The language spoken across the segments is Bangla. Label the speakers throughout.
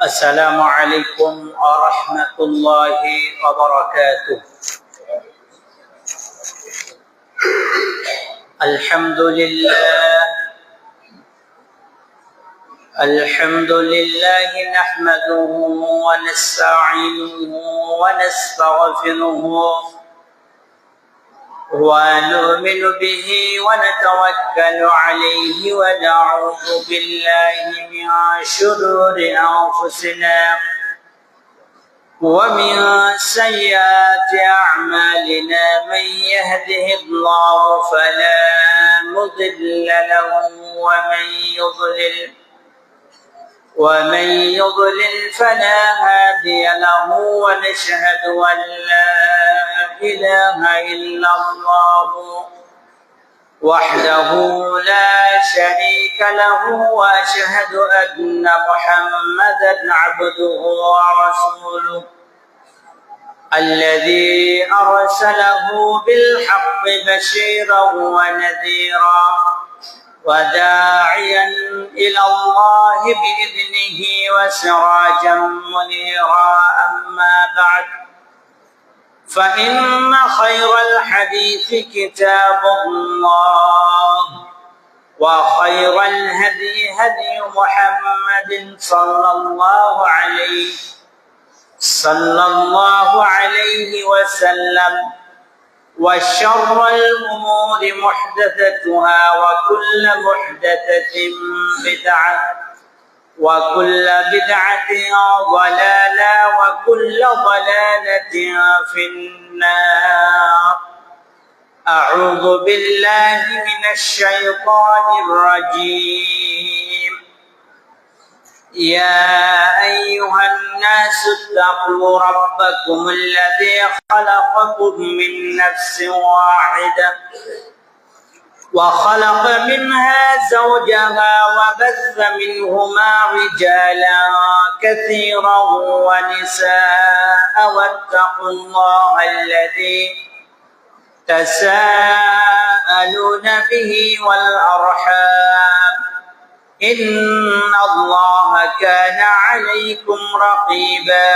Speaker 1: السلام عليكم ورحمة الله وبركاته. الحمد لله نحمده ونستعينه ونستغفره ونؤمن به ونتوكل عليه ونعوذ بالله من شرور أنفسنا ومن سيئات أعمالنا من يهده الله فلا مضل له ومن يضلل فلا هادي له ونشهد أن لا إله إلا الله وحده لا شريك له وأشهد أن محمدا عبده ورسوله الذي أرسله بالحق بشيرا ونذيرا وداعيا إلى الله بإذنه وسراجا منيرا. أما بعد فإن خير الحديث كتاب الله وخير الهدي هدي محمد صلى الله عليه وسلم وشر الأمور محدثتها وكل محدثة بدعة وكل بدعة ضلالة وكل ضلالة في النار. أعوذ بالله من الشيطان الرجيم. يا أيها الناس اتقوا ربكم الذي خلقكم من نفس واحدة وخلق منها زوجها وبث منهما رجالا كثيرا ونساء واتقوا الله الذي تساءلون به والأرحام إن الله كان عليكم رقيبا.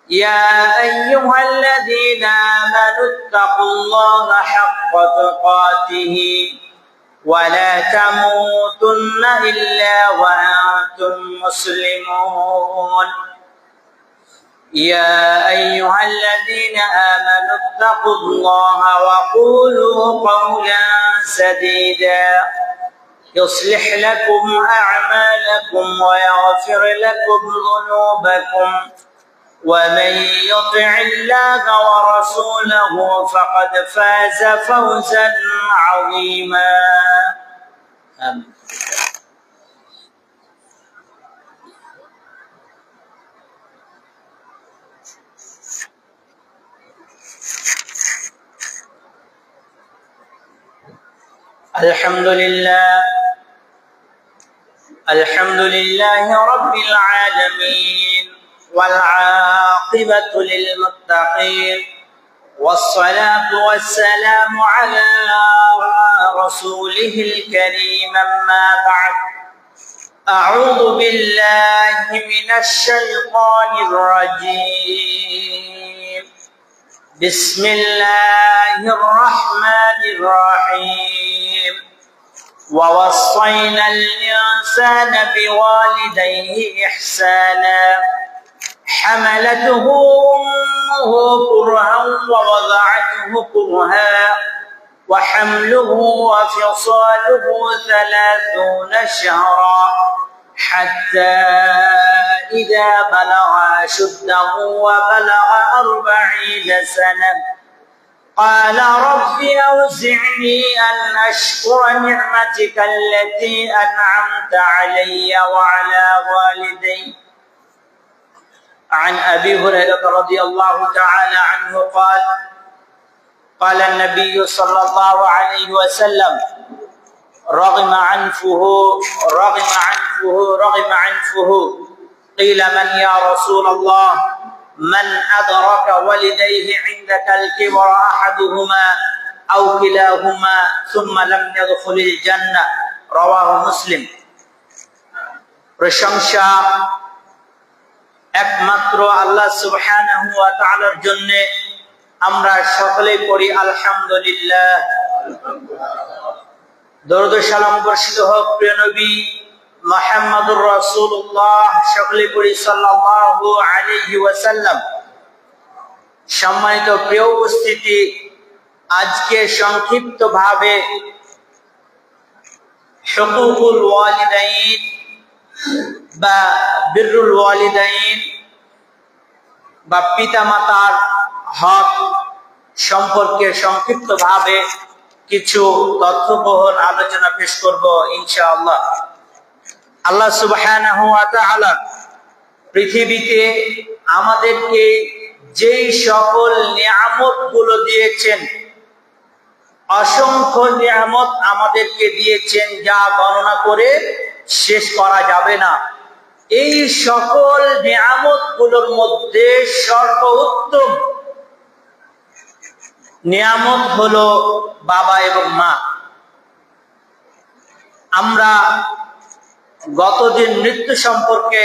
Speaker 1: يا أيها الذين آمنوا اتقوا الله حق تقاته ولا تموتن إلا وأنتم مسلمون. يا أيها الذين آمنوا اتقوا الله وقولوا قولا سديدا يصلح لكم أعمالكم ويغفر لكم ذنوبكم ومن يطع الله ورسوله فقد فاز فوزا عظيما. آمين. الحمد لله رب العالمين والعاقبة للمتقين والصلاة والسلام على رسوله الكريم. أما بعد أعوذ بالله من الشيطان الرجيم. بسم الله الرحمن الرحيم. ووصينا الإنسان بوالديه إحسانا حملته أمه كرها ووضعته كرها وحمله وفصاله 30 شهرا حتى إذا بلغ أشده وبلغ 40 سنة قال رب أوزعني أن أشكر نعمتك التي أنعمت علي وعلى والدي. عن أبي هريرة رضي الله تعالى عنه قال النبي صلى الله عليه وسلم رغم عنفه قيل من يا رسول الله من أدرك والديه عندك الكبر أحدهما أو كلاهما ثم لم يدخل الجنة رواه مسلم। প্রশংসা একমাত্র আল্লাহ সুবহানাহু ওয়া তাআলার জন্য আমরা সকলেই পড়ি আলহামদুলিল্লাহ। দরুদ ও সালাম বর্ষিত হোক প্রিয় নবী মুহাম্মদুর রাসূলুল্লাহ, সকলেই পড়ি সাল্লাল্লাহু আলাইহি ওয়াসাল্লাম। সম্মানিত প্রিয় উপস্থিতি, আজকে সংক্ষিপ্তভাবে হুকুকুল ওয়ালিদাইন বা বিররুল ওয়ালিদাইন বা পিতামাতার হক সম্পর্কে সংক্ষিপ্তভাবে কিছু তথ্যবহুল আলোচনা পেশ করব ইনশাআল্লাহ। আল্লাহ সুবহানাহু ওয়া তাআলা পৃথিবীতে আমাদেরকে যেই সকল নিয়ামতগুলো দিয়েছেন, অসংখ্য নিয়ামত আমাদেরকে দিয়েছেন যা গণনা করে শেষ করা যাবে না। এই সকল নিয়ামতগুলোর মধ্যে সর্বোত্তম নিয়ামত হলো বাবা এবং মা। আমরা গতদিন মৃত্যু সম্পর্কে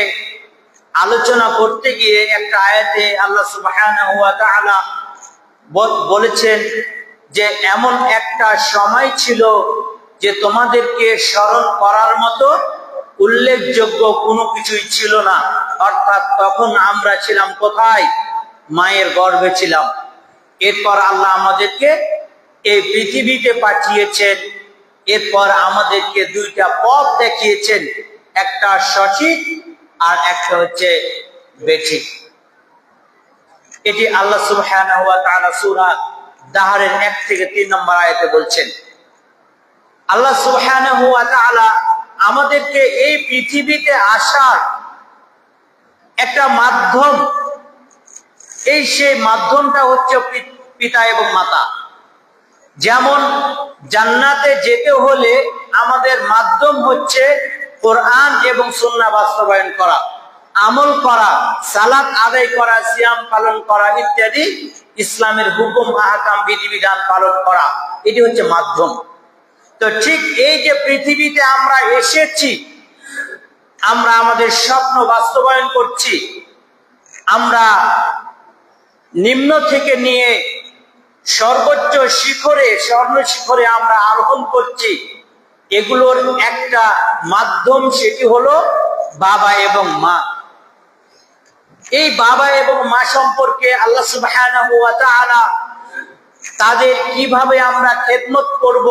Speaker 1: আলোচনা করতে গিয়ে একটা আয়াতে আল্লাহ সুবহানাহু ওয়া তাআলা বলেছেন যে এমন একটা সময় ছিল যে তোমাদেরকে স্মরণ করার মতো উল্লেখযোগ্য কোনো কিছুই ছিল না। অর্থাৎ তখন আমরা ছিলাম কোথায়? মায়ের গর্ভে ছিলাম। এরপর আল্লাহ আমাদেরকে এই পৃথিবীতে পাঠিয়েছেন। এরপর আমাদেরকে দুইটা পথ দেখিয়েছেন, একটা সঠিক আর একটা হচ্ছে বেঠিক। এটি আল্লাহ সুবহানাহু ওয়া তাআলা সূরা দাহরের 1 থেকে 3 নম্বর আয়াতে বলছেন। আল্লাহ সুবহানাহু ওয়া তাআলা আমাদেরকে এই পৃথিবীতে আসার একটা মাধ্যম, সেই মাধ্যমটা হচ্ছে পিতা এবং মাতা। যেমন জান্নাতে যেতে হলে আমাদের মাধ্যম হচ্ছে কোরআন এবং সুন্নাহ বাস্তবায়ন করা, আমল করা, সালাত আদায় করা, সিয়াম পালন করা ইত্যাদি ইসলামের হুকুম আহকাম বিধিবিধান পালন করা, এটি হচ্ছে মাধ্যম। তো ঠিক এই যে পৃথিবীতে আমরা এসেছি, আমরা আমাদের স্বপ্ন বাস্তবায়ন করছি, আমরা নিম্ন থেকে নিয়ে সর্বোচ্চ শিখরে, স্বর্ণ শিখরে আমরা আরোহণ করছি। এগুলোর একটা মাধ্যম, সেটি হলো বাবা এবং মা। এই বাবা এবং মা সম্পর্কে আল্লাহ সুবহানাহু ওয়া তাআলা তাদের কিভাবে আমরা খেদমত করব,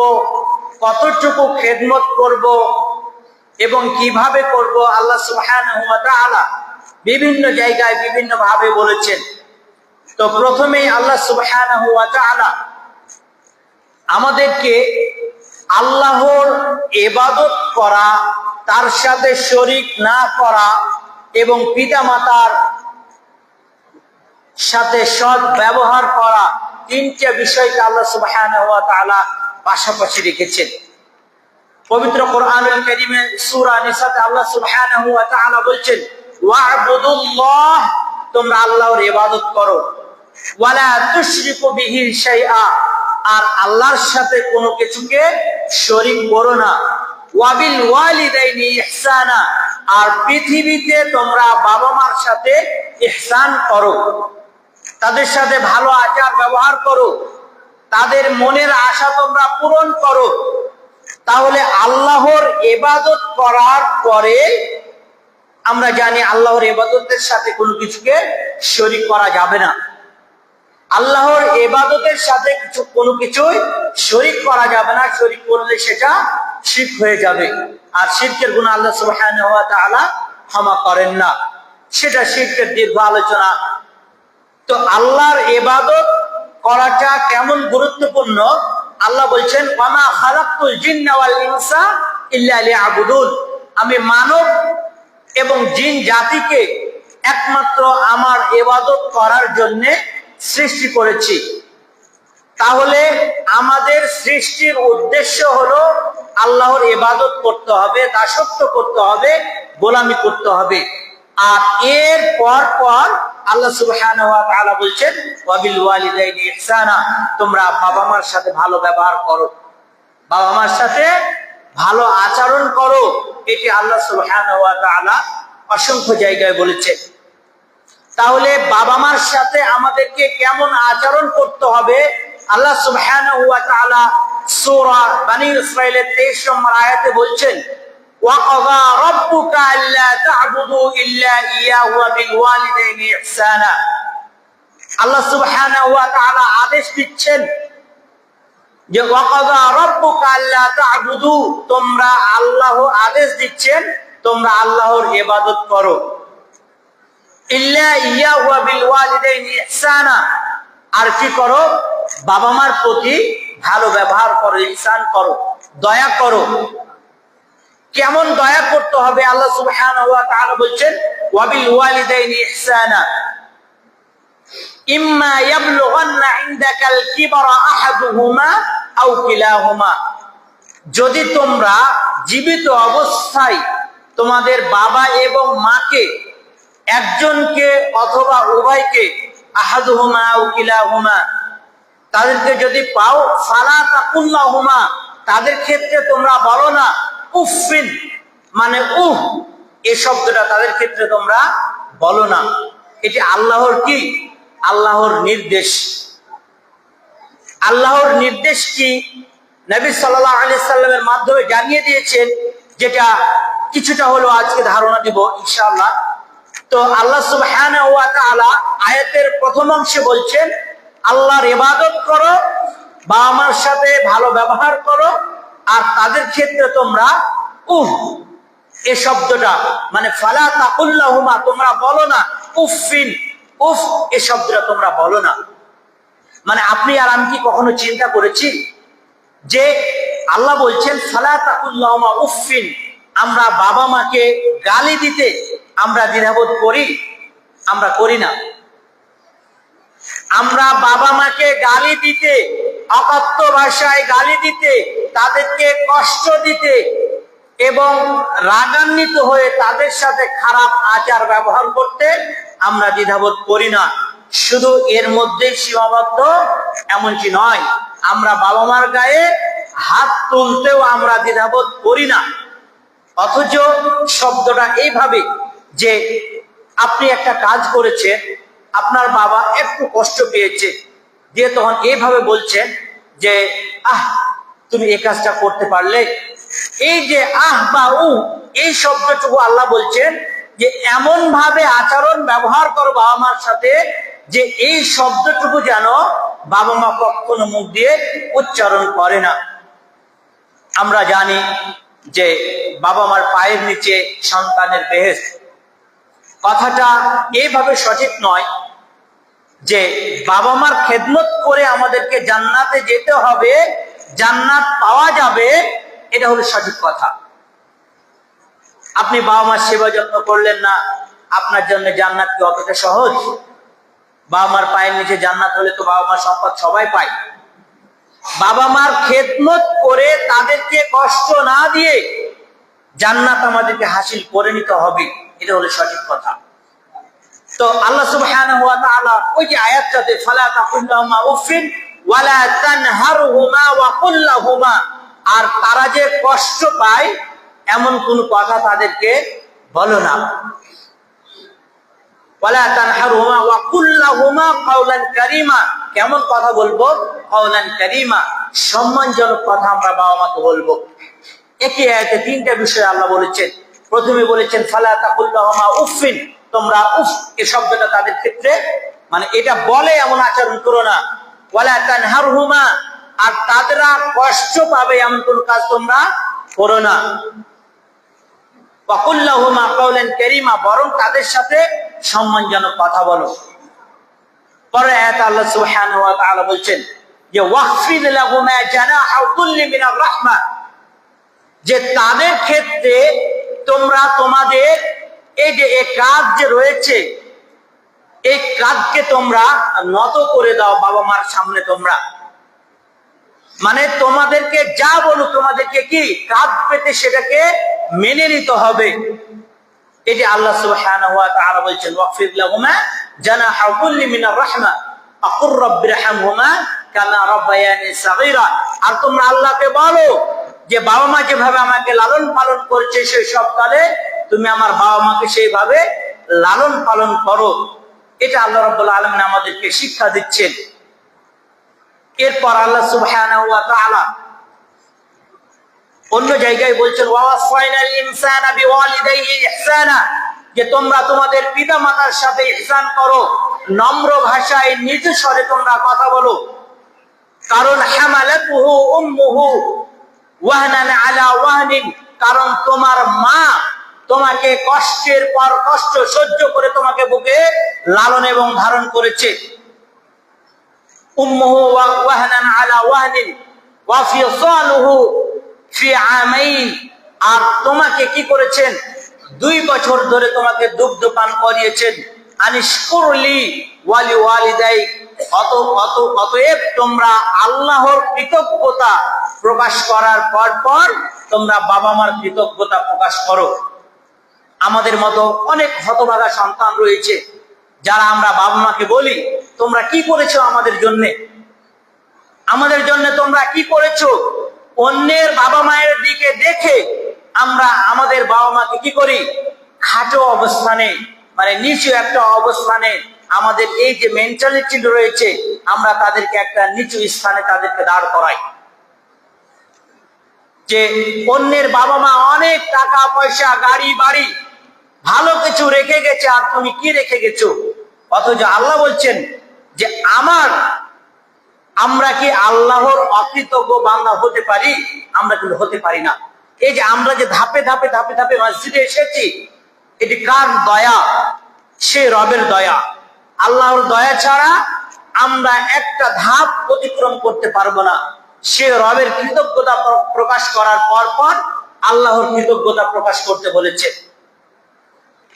Speaker 1: কতটুকু খেদমত করব এবং কিভাবে করব, আল্লাহ সুবহানাহু ওয়া তাআলা বিভিন্ন জায়গায় বিভিন্ন ভাবে বলেছেন। তো প্রথমেই আল্লাহ সুবহানাহু ওয়া তাআলা আমাদেরকে আল্লাহর ইবাদত করা, তার সাথে শরীক না করা এবং পিতামাতার সাথে সৎ ব্যবহার করা, তিনটা বিষয়কে আল্লাহ সুবহানাহু ওয়া তাআলা পাশাপাশি রেখেছেন। পবিত্র কোরআনুল কারীমে সূরা নিসাতে আল্লাহ সুবহানাহু ওয়া তাআলা বলছেন, ওয়া'বুদুল্লাহ, তোমরা আল্লাহর ইবাদত করো, ওয়ালা তুশরিকু বিহি শাইআ, আর আল্লাহর সাথে কোনো কিছুকে শরীক করো না, ওয়াবিল ওয়ালিদাইনি ইহসানা, আর পৃথিবীতে তোমরা বাবা মার সাথে ইহসান করো, তাদের সাথে ভালো আচার ব্যবহার করো, তাদের মনের আশা তোমরা পূরণ করো। তাহলে আল্লাহর ইবাদত করার পরে আমরা জানি আল্লাহর ইবাদতের সাথে কোনো কিছুকে শরীক করা যাবে না। আল্লাহর ইবাদতের সাথে কোনো কিছুই শরীক করা যাবে না। শরীক করলে সেটা শিরক হয়ে যাবে, আর শিরকের গুনাহ আল্লাহ সুবহানাহু ওয়া তাআলা ক্ষমা করেন না। সেটা শিরকের দীর্ঘ আলোচনা। তো আল্লাহর ইবাদত করাটা কেমন গুরুত্বপূর্ণ, আল্লাহ বলছেন, ওয়ামা খালাকতুল জিন্না ওয়াল ইনসা ইল্লা লিয়াবুদুন, আমি মানব এবং জিন জাতিকে একমাত্র আমার ইবাদত করার জন্য সৃষ্টি করেছি। তাহলে আমাদের সৃষ্টির উদ্দেশ্য হলো আল্লাহর ইবাদত করতে হবে, দাসত্ব করতে হবে, গোলামি করতে হবে। আর এর পর আল্লাহ সুবহানাহু ওয়া তাআলা বলছেন, ওয়াবিল ওয়ালিদাইনি ইহসানা, তোমরা বাবা মার সাথে ভালো ব্যবহার করো, বাবা মার সাথে ভালো আচরণ করো। এটি আল্লাহ সুবহানাহু ওয়া তাআলা অসংখ্য জায়গায় বলেছেন। তাহলে বাবা মার সাথে আমাদেরকে কেমন আচরণ করতে হবে আল্লাহ সুবহানাহু ওয়া তাআলা সূরা বনী ইসরাঈলের 23 নম্বর আয়াতে বলছেন, ওয়া ক্বাযা রাব্বুকা আল্লা তা'বুদু ইল্লা ইয়্যাহু ওয়া বিল ওয়ালিদাইনি ইহসানা। আল্লাহ সুবহানাহু ওয়া তাআলা আদেশ দিচ্ছেন যে ওয়া ক্বাযা রাব্বুকা আল্লা তা'বুদু, তোমরা আল্লাহ আদেশ দিচ্ছেন তোমরা আল্লাহর ইবাদত করো, ইল্লা ইয়্যাহু ওয়া বিল ওয়ালিদাইনি ইহসানা, আর কি করো, বাবা মার প্রতি ভালো ব্যবহার করো, ইহসান করো, দয়া করো। কেমন দয়া করতে হবে আল্লাহ সুবহানাহু ওয়া তাআলা বলছেন, ওয়া বিল ওয়ালিদাইনি ইহসানা ইম্মা ইয়াবলুগান্না ইনদাকাল কিবরা আহাদুহুমা আও কিলাহুমা। যদি তোমরা জীবিত অবস্থায় তোমাদের বাবা এবং মাকে, একজনকে অথবা উভয়কে, আহাদুহুমা আও কিলাহুমা, তাদেরকে যদি পাও, ফালা তাকুল্লাহুমা, তাদের ক্ষেত্রে তোমরা বলো না উফিন, মানে উহ, এই শব্দটা তাদের ক্ষেত্রে তোমরা বলো না। এটি আল্লাহর কি, আল্লাহর নির্দেশ। আল্লাহর নির্দেশ কি নবী সাল্লাল্লাহু আলাইহি সাল্লামের মাধ্যমে জানিয়ে দিয়েছেন, যেটা কিছুটা হলো আজকে ধারণা দিব ইনশাআল্লাহ। তো আল্লাহ সুবহানাহু ওয়া তাআলা আয়াতের প্রথম অংশে বলছেন আল্লাহর ইবাদত করো, বাবা মার সাথে ভালো ব্যবহার করো, আর তাদের ক্ষেত্রে তোমরা উহ, এই শব্দটা মানে ফালা তাকুল্লাহুমা, তোমরা বলো না উফিন, উফ, এই শব্দটা তোমরা বলো না। মানে আপনি আর আমি কি কখনো চিন্তা করেছি যে আল্লাহ বলছেন ফালা তাকুল্লাহুমা উফিন, আমরা বাবা মাকে গালি দিতে আমরা দ্বিধাবোধ করি? আমরা করি না। আমরা বাবা মাকে গালি দিতে, অকথ্য ভাষায় গালি দিতে, তাদেরকে কষ্ট দিতে এবং রাগান্বিত হয়ে তাদের সাথে খারাপ আচার ব্যবহার করতে আমরা দ্বিধাবোধ করি না। শুধু এর মধ্যেই সীমাবদ্ধ এমনকি নয়, আমরা বাবা মার গায়ে হাত তুলতেও আমরা দ্বিধাবোধ করি না। অথচ শব্দটা এইভাবে যে আপনি একটা কাজ করেছেন, আপনার বাবা একটু কষ্ট পেয়েছে, দিয়ে তখন এইভাবে বলছেন যে আহ, তুমি এই কাজটা করতে পারলে। এই যে আহ বা উ, এই শব্দটুকু আল্লাহ বলছেন যে এমন ভাবে আচরণ ব্যবহার করো বাবা মার সাথে যে এই শব্দটুকু যেন বাবা মা কখনো মুখ দিয়ে উচ্চারণ করে না। আমরা জানি যে বাবা মার পায়ের নিচে সন্তানের বেহেশত, কথাটা এইভাবে সঠিক নয় যে বাবা মার খেদমত করে আমাদেরকে জান্নাতে যেতে হবে, জান্নাত পাওয়া যাবে, এটা হলো সঠিক কথা। আপনি বাবা মার সেবা যত্ন করলেন না, আপনার জন্য জান্নাত কি অতটা সহজ? বাবা মার পায়ের নিচে জান্নাত হলে তো বাবা মার সম্পদ সবাই পায়। বাবা মার খেদমত করে তাদেরকে কষ্ট না দিয়ে জান্নাত আমাদেরকে হাসিল করে নিতে হবে, এটা হলো সঠিক কথা। তো আল্লাহ সুবহানাহু ওয়া তাআলা ওই যে আয়াতটাতে ফালা তাকুল্লাহুমা উফিন ওয়ালা তানহারহুমা ওয়া কুল লাহুমা, আর তারা যে কষ্ট পায় এমন কোন কথা তাদেরকে বলো না। ওয়ালা তানহারহুমা ওয়া কুল লাহুমা কাওলান কারীমা, কেমন কথা বলবো? কাওলান কারীমা, সম্মানজনক কথা আমরা বাবা মাকে বলবো। একই আয়াতে তিনটা বিষয় আল্লাহ বলেছেন। প্রথমে বলেছেন ফালা তাকুল্লাহুমা উফিন, তোমরা উফ, এই শব্দটা তাদের ক্ষেত্রে মানে এটা বলে এমন আচরণ করো না। ওয়ালা তানহারহুমা, আর তাদেরা কষ্ট পাবে এমন কোন কাজ তোমরা করো না। ওয়া কুল লাহুমা কাওলান কারীমা, বরং তাদের সাথে সম্মানজনক কথা বলো। পরে আয়াতে আল্লাহ সুবহানাহু ওয়া তাআলা বলছেন যে ওয়াখফিদ লাহুমা জানাহা কুল্লি মিনার রাহমা, যে তাদের ক্ষেত্রে তোমরা তোমাদের এই যে এই কাজ যে রয়েছে, এই কাজকে তোমরা নত করে দাও বাবা মার সামনে। তোমরা মানে তোমাদেরকে যা বলো তোমাদেরকে কি কাজ পেতে সেটাকে মেনে নিতে হবে। এই যে আল্লাহ সুবহানাহু ওয়া তাআলা বলছেন ওয়াকফিদ লাহুমা জানাহা কুল্লি মিনার রাহমা আকুর রাব্বিরহামহুমা কামা রাব্বায়ানি সাগীরা, আর তোমরা আল্লাহকে বলো যে বাবা মা যেভাবে আমাকে লালন পালন করেছে সেই সব কালে তুমি আমার বাবা মাকে সেইভাবে লালন পালন করো। এটা আল্লাহ রাব্বুল আলামিন আমাদেরকে শিক্ষা দিচ্ছেন। এরপর আল্লাহ সুবহানাহু ওয়া তাআলা অন্য জায়গায় বলছেন ওয়াসাইনাল ইনসানা বিওয়ালিদাইহি ইহসানা, যে তোমরা তোমাদের পিতামাতার সাথে ইহসান করো, নম্র ভাষায় নিজ স্বরে তোমরা কথা বলো। কারণ হামালাতুহু উম্মুহু ওয়াহনান আলা ওয়াহনিন, কারণ তোমার মা তোমাকে কষ্টের পর কষ্ট সহ্য করে তোমাকে বুকে লালন এবং ধারণ করেছে। উম্মুহু ওয়াহনান আলা ওয়াহনিন ওয়া ফিসালুহু ফি আমাইন, আর তোমাকে কি করেছেন? 2 বছর ধরে তোমাকে দুগ্ধ পান করিয়েছেন। আনিশকুরলি ওয়ালি ওয়ালিদাই, অতএব তোমরা আল্লাহর কৃতজ্ঞতা প্রকাশ করার পর তোমরা বাবা মার কৃতজ্ঞতা প্রকাশ করো। আমাদের মতো অনেক হতভাগা সন্তান রয়েছে যারা আমরা বাবা মাকে বলি তোমরা কি করেছো আমাদের জন্য, আমাদের জন্য তোমরা কি করেছো। অন্যের বাবা মায়ের দিকে দেখে আমরা আমাদের বাবা মাকে কি করি? খাটো অবস্থানে, মানে নিচু একটা অবস্থানে, আমাদের এই যে মেন্টালিটি রয়েছে আমরা তাদেরকে একটা নিচু স্থানে তাদেরকে দাঁড় করাই। যে অন্যের বাবা মা অনেক টাকা পয়সা গাড়ি বাড়ি ভালো কিছু রেখে গেছে, আর তুমি কি রেখে গেছো? অথচ আল্লাহ বলছেন যে আমরা কি আল্লাহর অকৃতজ্ঞ বান্দা হতে পারি? আমরা কিন্তু হতে পারি না। এই যে আমরা যে ধাপে ধাপে ধাপে ধাপে মসজিদে এসেছি, এটি কার দয়া? সে রবের দয়া। আল্লাহর দয়া ছাড়া আমরা একটা ধাপ অতিক্রম করতে পারবো না। সে রবের কৃতজ্ঞতা প্রকাশ করার পর আল্লাহর কৃতজ্ঞতা প্রকাশ করতে বলেছে।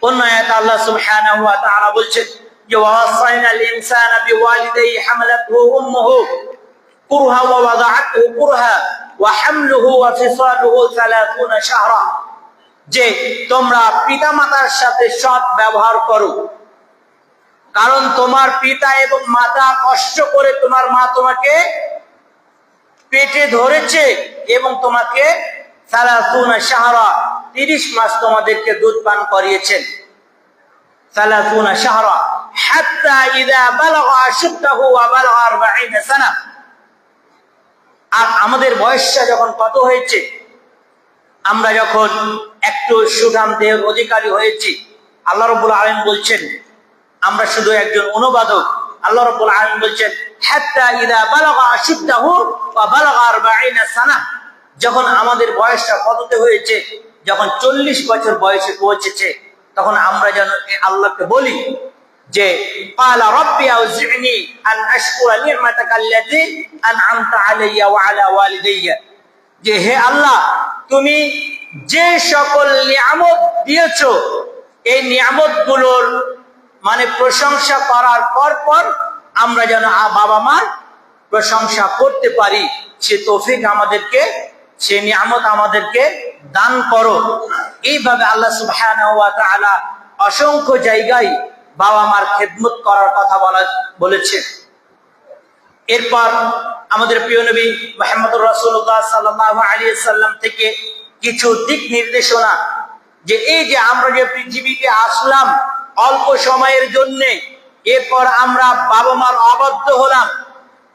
Speaker 1: অন্য আয়াতে আল্লাহ সুবহানাহু ওয়া তাআলা বলছেন যে ওয়াসাইনাল ইনসানা বিওয়ালিদাইহি হামালাতুহু উম্মুহু কুরহা ওয়া ওয়াদাআতুহু কুরহা ওয়া হামলুহু ওয়া ফিসালুহু 30 শাহরা, যে তোমরা পিতামাতার সাথে সৎ ব্যবহার করো, কারণ তোমার পিতা এবং মাতা কষ্ট করে তোমার মা তোমাকে পেটে ধরেছে এবং তোমাকে 30 শাহরা 30 মাস তোমাদেরকে দুধ পান করিয়েছেন। 30 শাহরা হাত্তা ইযা বালাগা আশুদ্দাহু ওয়া বালাগা 40 সানা, আর আমাদের বয়সটা যখন কত হয়েছে, আমরা যখন একটু সুঠাম দেহের অধিকারী হয়েছি, আল্লাহ রাব্বুল আলামিন বলছেন, আমরা শুধু একজন অনুবাদক, আল্লাহ রাব্বুল আলামিন বলছেন হাত্তা ইযা বালাগা আশুদ্দাহু ওয়া বালাগা 40 সানা, যখন আমাদের বয়সটা কততে হয়েছে, যখন 40 বছর বয়সে পৌঁছেছে, তখন আমরা যেন আল্লাহকে বলি যে ক্বালা রাব্বি আউজি'নি আন আশকুরা নি'মাতাকা আল্লাতী আন'আমতা আলাইয়া ওয়া আলা ওয়ালিদাইয়া, যে হে আল্লাহ তুমি যে সকল নিয়ামত দিয়েছো এই নিয়ামতগুলোর মানে প্রশংসা করার পর আমরা যেন বাবা মার প্রশংসা করতে পারি, সে তৌফিক আমাদেরকে, সে নিয়ামত আমাদেরকে দান করো। এইভাবে আল্লাহ সুবহানাহু ওয়া তাআলা অসংখ্য জায়গায় বাবা মার খেদমত করার কথা বলেছে। এরপর আমাদের প্রিয় নবী মুহাম্মদুর রাসূলুল্লাহ সাল্লাল্লাহু আলাইহি ওয়াসাল্লাম থেকে কিছু দিক নির্দেশনা, যে এই যে আমরা যে পৃথিবীতে আসলাম অল্প সময়ের জন্য, এরপর আমরা বাবা মার অবাধ্য হলাম।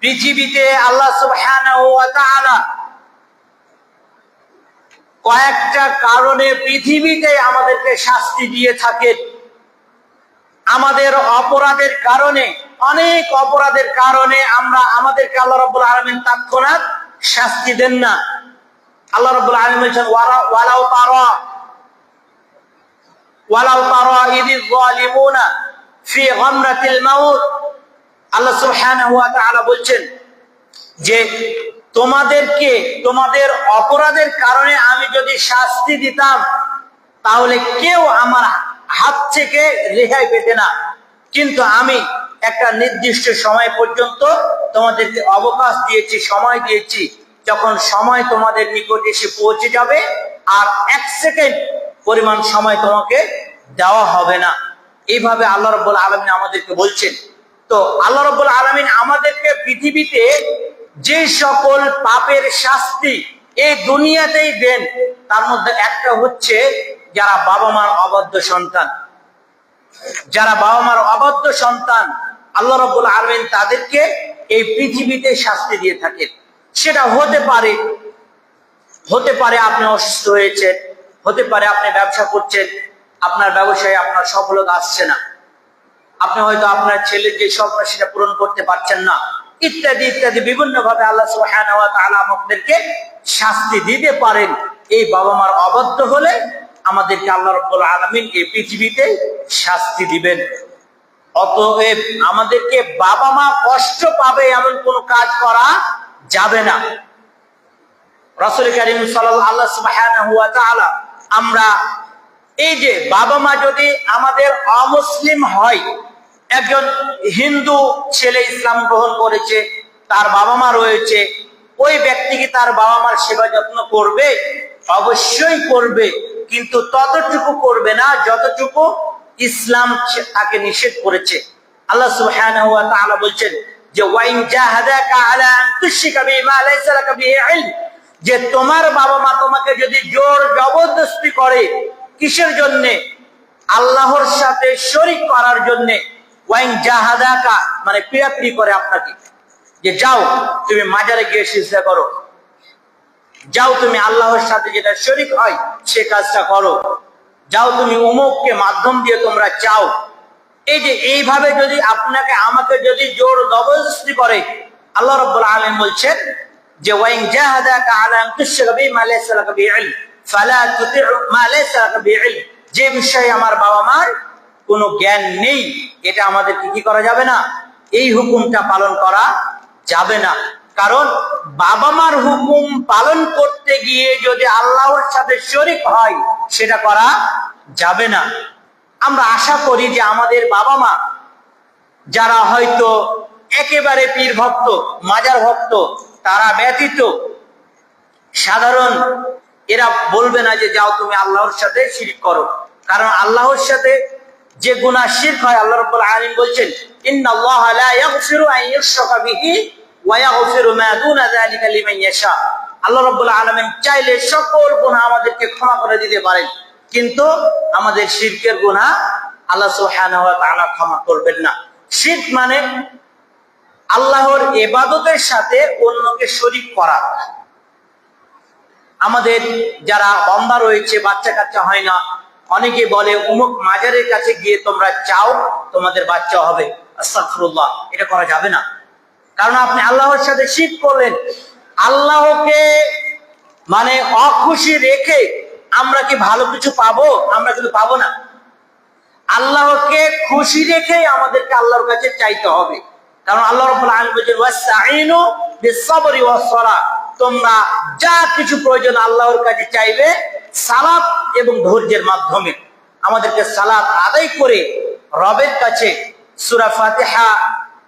Speaker 1: পৃথিবীতে আল্লাহ সুবহানাহু ওয়া তাআলা কয়েকটা কারণে পৃথিবীতে আমাদেরকে শাস্তি দিয়ে থাকেন। আমাদের অপরাধের কারণে, অনেক অপরাধের কারণে আমাদেরকে আল্লাহ রাব্বুল আলামিন তৎক্ষণাৎ শাস্তি দেন না। আল্লাহ রাব্বুল আলামিন বলেছেন ওয়ালাউ তারা ইযিয যালিমুনা ফি গামরাতিল মাউত, আল্লাহ সুবহানাহু ওয়া তাআলা বলছেন যে তোমাদেরকে তোমাদের অপরাধের কারণে আমি যদি শাস্তি দিতাম তাহলে কেউ আমার হাত থেকে রেহাই পেতে না, কিন্তু আমি একটা নির্দিষ্ট সময় পর্যন্ত তোমাদেরকে অবকাশ দিয়েছি, সময় দিয়েছি, যখন সময় তোমাদের নিকট এসে পৌঁছে যাবে আর 1 সেকেন্ড পরিমাণ সময় তোমাকে দেওয়া হবে না। এইভাবে আল্লাহ রাব্বুল আলামিন আমাদেরকে বলছেন। তো আল্লাহ রাব্বুল আলামিন আমাদেরকে পৃথিবীতে যে সকল পাপের শাস্তি এই দুনিয়াতেই দেন, তার মধ্যে একটা হচ্ছে যারা বাবা মার অবাধ্য সন্তান। যারা বাবা মার অবাধ্য সন্তান, আল্লাহ রাব্বুল আলামিন তাদেরকে এই পৃথিবীতে শাস্তি দিয়ে থাকেন। সেটা হতে পারে আপনি অসুস্থ হয়েছেন, হতে পারে আপনি ব্যবসা করছেন, আপনার ব্যবসায় আপনার সফলতা আসছে না, আপনি হয়তো আপনার ছেলের যে স্বপ্ন সেটা পূরণ করতে পারছেন না, ইত্যাদি ইত্যাদি বিভিন্ন ভাবে আল্লাহ সুবহানাহু ওয়া তাআলা আমাদেরকে শাস্তি দিতে পারেন। এই বাবা মার অবাধ্য হলে আমাদেরকে আল্লাহ রাব্বুল আলামিন এই পৃথিবীতে শাস্তি দিবেন। অতএব আমাদেরকে বাবা মা কষ্ট পাবে এমন কোন কাজ করা যাবে না। রাসূল কারীম সাল্লাল্লাহু সুবহানাহু ওয়া তাআলা আমরা এই যে বাবা মা যদি আমাদের অমুসলিম হয়, একজন হিন্দু ছেলে ইসলাম গ্রহণ করেছে, তার বাবা মা রয়েছে, ওই ব্যক্তি কি তার বাবা মার সেবা যত্ন করবে? অবশ্যই করবে, কিন্তু ততটুকু করবে না যতটুকু ইসলাম তাকে নিষেধ করেছে। আল্লাহ সুবহানাহু ওয়া তাআলা বলছেন যে ওয়াইন জাহাদাকা আলা আন তুশরিকা বিমা লাইসা লাকা বিহি ইলম, যে তোমার বাবা মা তোমাকে যদি জোর জবরদস্তি করে, কিসের জন্য? আল্লাহর সাথে শরীক করার জন্য। ওয়াইন জাহাদাকা মানে পিড়াপিড়ি করে আপনাকে, যে যাও তুমি মাজারে গিয়ে সিজদা করো, যাও তুমি আল্লাহর সাথে যেটা শরীক হয় সে কাজটা করো, যাও তুমি অমুককে মাধ্যম দিয়ে তোমরা চাও। এই যে এইভাবে যদি আপনাকে আমাকে যদি জোর জবরদস্তি করে, আল্লাহ রাব্বুল আলামিন বলছেন যে ওয়াইন জাহাদাকা আলা আন তুশরিকা বিমা লাইসা লাকা বিহি ইলম ফালা তুতি'ু মা লাইসা লাকা বিহি ইলম, যে বিষয়ে আমার বাবা মার কোনো জ্ঞান নেই, এটা আমাদেরকে কি করা যাবে না, এই হুকুমটা পালন করা যাবে না। কারণ বাবা মার হুকুম পালন করতে গিয়ে যদি আল্লাহর সাথে শরীক হয় সেটা করা যাবে না। আমরা আশা করি যে আমাদের বাবা মা যারা হয়তো একেবারে পীর ভক্ত, মাজার ভক্ত, তারা ব্যতীত সাধারণ এরা বলবে না যে যাও তুমি আল্লাহর সাথে শিরক করো। কারণ আল্লাহর সাথে যে গুনাহ শিরক হয়, আল্লাহ রাব্বুল আলামিন বলছেন ইন্নাল্লাহা লা ইয়াগফিরু আন ইউশরাকা বিহি ওয়া ইয়াগফিরু মা দুনা যালিকা লিমান ইয়াশা। আল্লাহ রাব্বুল আলামিন চাইলে সকল গুনাহ আমাদেরকে ক্ষমা করে দিতে পারেন, কিন্তু আমাদের শিরকের গুনাহ আল্লাহ সুবহানাহু ওয়া তাআলা ক্ষমা করবেন না। শিরক মানে আল্লাহর ইবাদতের সাথে অন্যকে শরীক করা। আমাদের যারা বান্দা রয়েছে, বাচ্চা কাচ্চা হয় না, অনেকে বলে অমুক মাজারের কাছে গিয়ে তোমরা চাও তোমাদের বাচ্চা হবে। আস্তাগফিরুল্লাহ, এটা করা যাবে না। কারণ আপনি আল্লাহর সাথে শিরক করলেন। আল্লাহকে মানে অখুশি রেখে আমরা কি ভালো কিছু পাবো? আমরা কিন্তু পাবো না। আল্লাহকে খুশি রেখে আমাদেরকে আল্লাহর কাছে চাইতে হবে। কারণ আল্লাহ রাব্বুল আলামিন বলেন ওয়াসতাঈনু বিস-সাবরি ওয়াস-সালাহ, তোমরা যা কিছু প্রয়োজন আল্লাহর কাছে চাইবে সালাত এবং ধৈর্যের মাধ্যমে। আমাদেরকে সালাত আদায় করে রবের কাছে সূরা ফাতিহা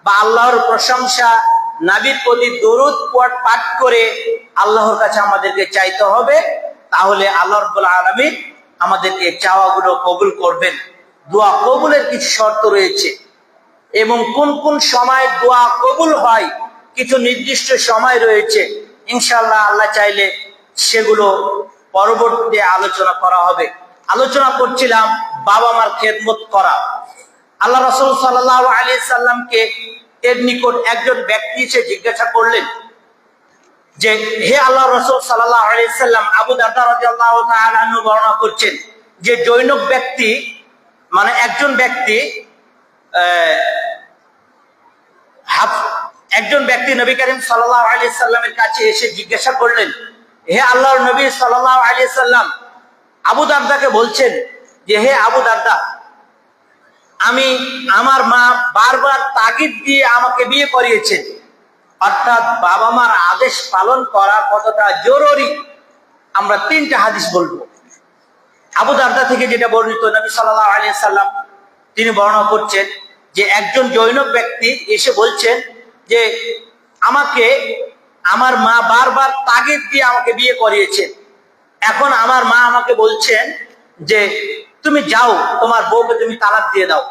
Speaker 1: বা আল্লাহর প্রশংসা, নবীর প্রতি দরুদ পাঠ করে আল্লাহর কাছে আমাদেরকে চাইতে হবে। তাহলে আল্লাহ রাব্বুল আলামিন আমাদেরকে চাওয়াগুলো কবুল করবেন। দোয়া কবুলের কিছু শর্ত রয়েছে এবং কোন কোন সময় দোয়া কবুল হয় কিছু নির্দিষ্ট সময় রয়েছে। ইনশাআল্লাহ আল্লাহ চাইলে সেগুলো পরবর্তীতে আলোচনা করা হবে। আলোচনা করছিলাম বাবা মার খেদমত করা। আল্লাহ রাসূল সাল্লাল্লাহু আলাইহি সাল্লামকে এর নিকট একজন ব্যক্তি এসে জিজ্ঞাসা করলেন যে হে আল্লাহ রাসূল সাল্লাল্লাহু আলাইহি সাল্লাম, আবু দারদা রাদিয়াল্লাহু তাআলা আনহু বর্ণনা করছেন যে জৈনক ব্যক্তি মানে একজন ব্যক্তি নবী করিম সাল্লাল্লাহু আলাইহি সাল্লামের কাছে এসে জিজ্ঞাসা করলেন, হে আল্লাহর নবী সাল্লাল্লাহু আলাইহি সাল্লাম, আবু দারদাকে বলছেন যে হে আবু দারদা, আমার মা বারবার তাগিদ দিয়ে আমাকে বিয়ে করিয়েছেন। অর্থাৎ বাবা মার আদেশ পালন করা কতটা জরুরি আমরা তিনটা হাদিস বলবো। আবু দারদা থেকে যেটা বর্ণিত, নবী সাল্লাল্লাহু আলাইহি সাল্লাম তিনি বর্ণনা করছেন যে একজন জৈনক ব্যক্তি এসে বলছেন যে আমাকে আমার মা বারবার তাগিদ দিয়ে আমাকে বিয়ে করিয়েছেন। এখন আমার মা আমাকে বলছেন যে তুমি যাও, তোমার বউকে তুমি তালাক দিয়ে দাও।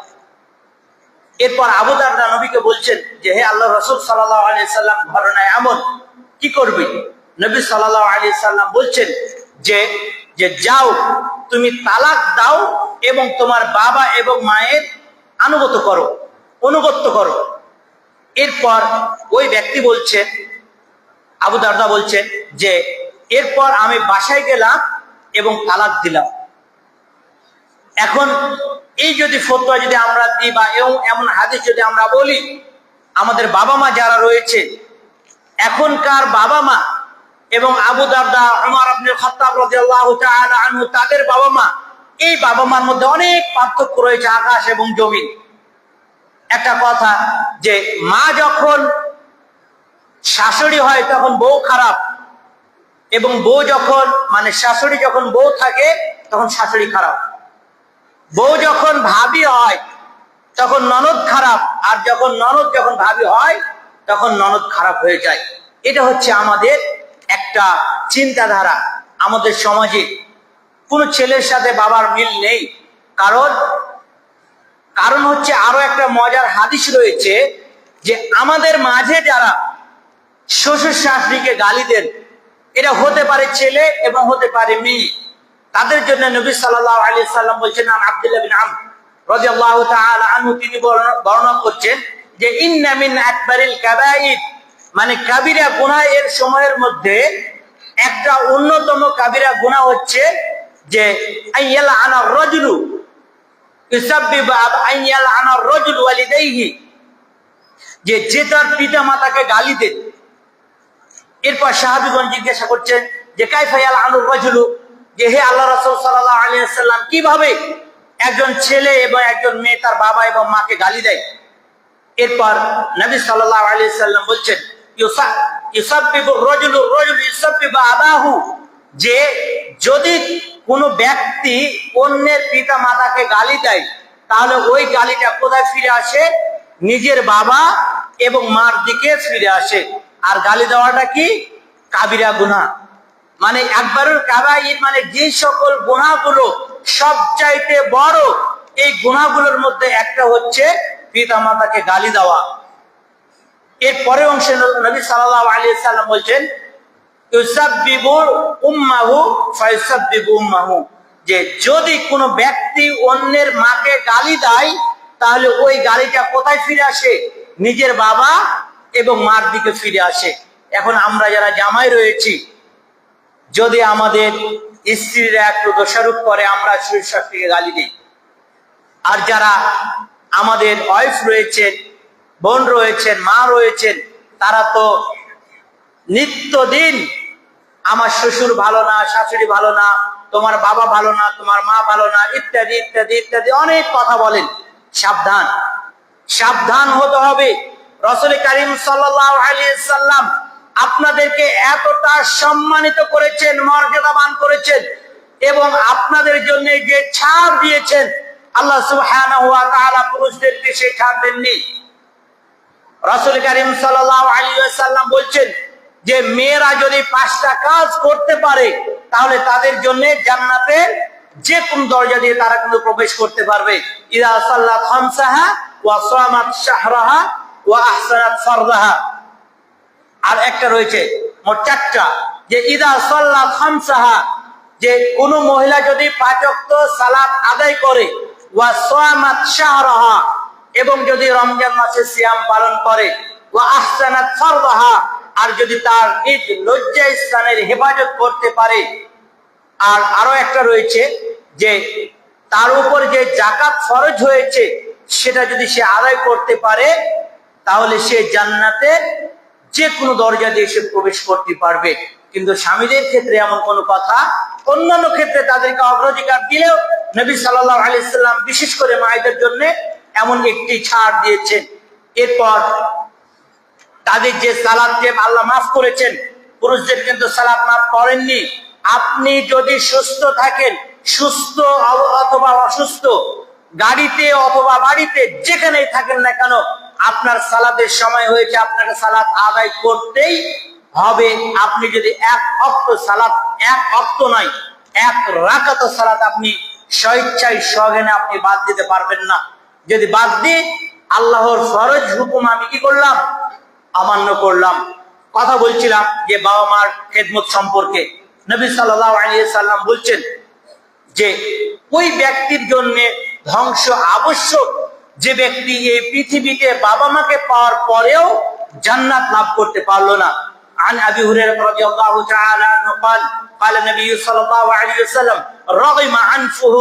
Speaker 1: এরপর আবু দারদা নবীকে বলছেন যে হে আল্লাহ রাসূল সাল্লাল্লাহু আলাইহি সাল্লাম, ঘটনা এমন, কি করবে? নবী সাল্লাল্লাহু আলাইহি সাল্লাম বলছেন যে যাও তুমি তালাক দাও এবং তোমার বাবা এবং মায়ের অনুগত্য করো। এরপর ওই ব্যক্তি বলছেন, আবু দারদা বলছেন যে এরপর আমি বাসায় গেলাম এবং তালাক দিলাম। এখন এই যদি ফতোয়া যদি আমরা দিই বা এমন হাদিস যদি আমরা বলি, আমাদের বাবা মা যারা রয়েছে, এখনকার বাবা মা এবং আবু দারদা, উমর ইবনে খাত্তাব রাদিয়াল্লাহু তাআলা আনহু, তাদের বাবা মা, এই বাবা মার মধ্যে অনেক পার্থক্য রয়েছে, আকাশ এবং জমিন। একটা কথা যে মা যখন শাশুড়ি হয় তখন বউ খারাপ, এবং বউ যখন শাশুড়ি যখন বউ থাকে তখন শাশুড়ি খারাপ। বউ যখন ভাবি হয় তখন ননদ খারাপ, আর যখন ভাবি হয় তখন ননদ খারাপ হয়ে যায়। এটা হচ্ছে আমাদের একটা চিন্তাধারা। আমাদের সমাজে কোনো ছেলের সাথে বাবার মিল নেই, কারণ হচ্ছে আরো একটা মজার হাদিস রয়েছে যে আমাদের মাঝে যারা শ্বশুর শাশুড়িকে গালি দেন, এটা হতে পারে ছেলে এবং হতে পারে মেয়ে, তাদের জন্য নবী সাল্লাল্লাহু আলাইহি সাল্লাম বলছেন, আব্দুল্লাহ বিন আমর রাদিয়াল্লাহু তাআলা আনহু, তিনি বর্ণনা করছেন যে ইন্না মিন আকবারিল কাবাইর, কাবিরা গুনাহ এর সময়ের মধ্যে একটা অন্যতম কাবিরা গুনাহ হচ্ছে যে আইয়ালা আনার রাজুলু ইউসাব্বিবু আইয়ালা আনার রাজুলু ওয়ালিদাইহি, যে তার পিতা মাতাকে গালি দেন। এরপর সাহাবীগণ জিজ্ঞাসা করছেন যে কাইফা ইয়ালআনুর রাজুলু, যে হে আল্লাহ রাসূল সাল্লাল্লাহু আলাইহি ওয়াসাল্লাম, কিভাবে একজন ছেলে এবং একজন মেয়ে তার বাবা এবং মাকে গালি দেয়? এরপর নবী সাল্লাল্লাহু আলাইহি ওয়াসাল্লাম বলছেন ইউসাব্বিবুর রাজুলু ইউসাব্বিবু আবাহু, যে যদি কোনো ব্যক্তি অন্যের পিতা মাতাকে গালি দেয় তাহলে ওই গালিটা কোথায় ফিরে আসে? নিজের বাবা এবং মার দিকে ফিরে আসে। আর গালি দেওয়াটা কি? কাবিরা গুনাহ। আকবারুল কাবাইর, যে সকল গুনাহগুলো সবচাইতে বড়, এই গুনাহগুলোর মধ্যে একটা হচ্ছে পিতা মাতাকে গালি দেওয়া। এর পরের অংশে নবী সাল্লাল্লাহু আলাইহি সাল্লাম বলছেন ইউসাব্বিবু উম্মাহু ফায়ুসাব্বিবু উম্মাহু, যে যদি কোনো ব্যক্তি অন্যের মাকে গালি দেয় তাহলে ওই গালিটা কোথায় ফিরে আসে? নিজের বাবা এবং মার দিকে ফিরে আসে। এখন আমরা যারা জামাই রয়েছি, যদি আমাদের স্ত্রীরা একটু দোষারোপ করে, আমরা শ্বশুর শাশুড়িকে গালি দিই। আর যারা আমাদের ওয়াইফ রয়েছেন, বোন রয়েছেন, মা রয়েছেন, তারা তো নিত্যদিন আমার শ্বশুর ভালো না, শাশুড়ি ভালো না, তোমার বাবা ভালো না, তোমার মা ভালো না, ইত্যাদি ইত্যাদি ইত্যাদি অনেক কথা বলেন। সাবধান হতে হবে। রাসূল কারীম সাল্লাল্লাহু আলাইহি সাল্লাম আপনাদেরকে এতটা সম্মানিত করেছেন, মর্যাদাবান করেছেন, এবং আপনাদের জন্য যে ছাড় দিয়েছেন, আল্লাহ সুবহানাহু ওয়া তাআলা পুরুষদেরকে সেই ছাড় দেননি। রাসূল কারীম সাল্লাল্লাহু আলাইহি ওয়াসাল্লাম বলছেন যে মেয়েরা যদি 5টা কাজ করতে পারে তাহলে তাদের জন্য জান্নাতের যে কোন দরজা দিয়ে তারা কিন্তু প্রবেশ করতে পারবে। ইযা সাল্লাত খামসাহা ওয়া সামাত শাহরাহা ওয়া আহসানাত ফারদাহা। আর একটা রয়েছে মোট 4টা, যে ইযা সাল্লাত খামসাহা, যে কোন মহিলা যদি 5 ওয়াক্ত সালাত আদায় করে, ওয়া সামাত শাহরাহা, এবং যদি রমজান মাসে সিয়াম পালন করে, ওয়া আহসানাত ফারদাহা, আর যদি তার নিজ লজ্জা স্থানের হেফাজত করতে পারে। আর আরো একটা রয়েছে যে তার উপর যে যাকাত ফরজ হয়েছে সেটা যদি সে আদায় করতে পারে তাহলে সে জান্নাতে যে কোনো দরজা দিয়ে সে প্রবেশ করতে পারবে। কিন্তু স্বামীদের ক্ষেত্রে এমন কোনো কথা, অন্যান্য ক্ষেত্রে তাদেরকে অগ্রাধিকার দিলেও নবী সাল্লাল্লাহু আলাইহি সাল্লাম বিশেষ করে মায়েদের জন্য এমন একটি ছাড় দিয়েছেন। এরপর তাদের যে সালাত আল্লাহ মাফ করেছেন, পুরুষদের কিন্তু সালাত মাফ করেননি। আপনি যদি সুস্থ থাকেন, সুস্থ অথবা অসুস্থ, গাড়িতে অথবা বাড়িতে, যেখানেই থাকেন না কেন, আপনার সালাতের সময় হয়েছে, আপনাকে সালাত আদায় করতেই হবে। আপনি যদি 1 ওয়াক্ত সালাত, 1 ওয়াক্ত নয় 1 রাকাত সালাত আপনি স্বেচ্ছায় সজ্ঞানে আপনি বাদ দিতে পারবেন না। যদি বাদ দিই, আল্লাহর ফরজ হুকুম আমি কি করলাম? অমান্য করলাম। কথা বলছিলাম যে বাবা মার খেদমত সম্পর্কে। নবী সাল্লাল্লাহু আলাইহি সাল্লাম বলছেন যে ওই ব্যক্তির জন্য ধ্বংস আবশ্যক যে ব্যক্তি এই পৃথিবীতে বাবা মাকে পাওয়ার পরেও জান্নাত লাভ করতে পারলো না। عن ابي هريره رضي الله تعالى عنه قال قال النبي صلى الله عليه وسلم رغم عنفه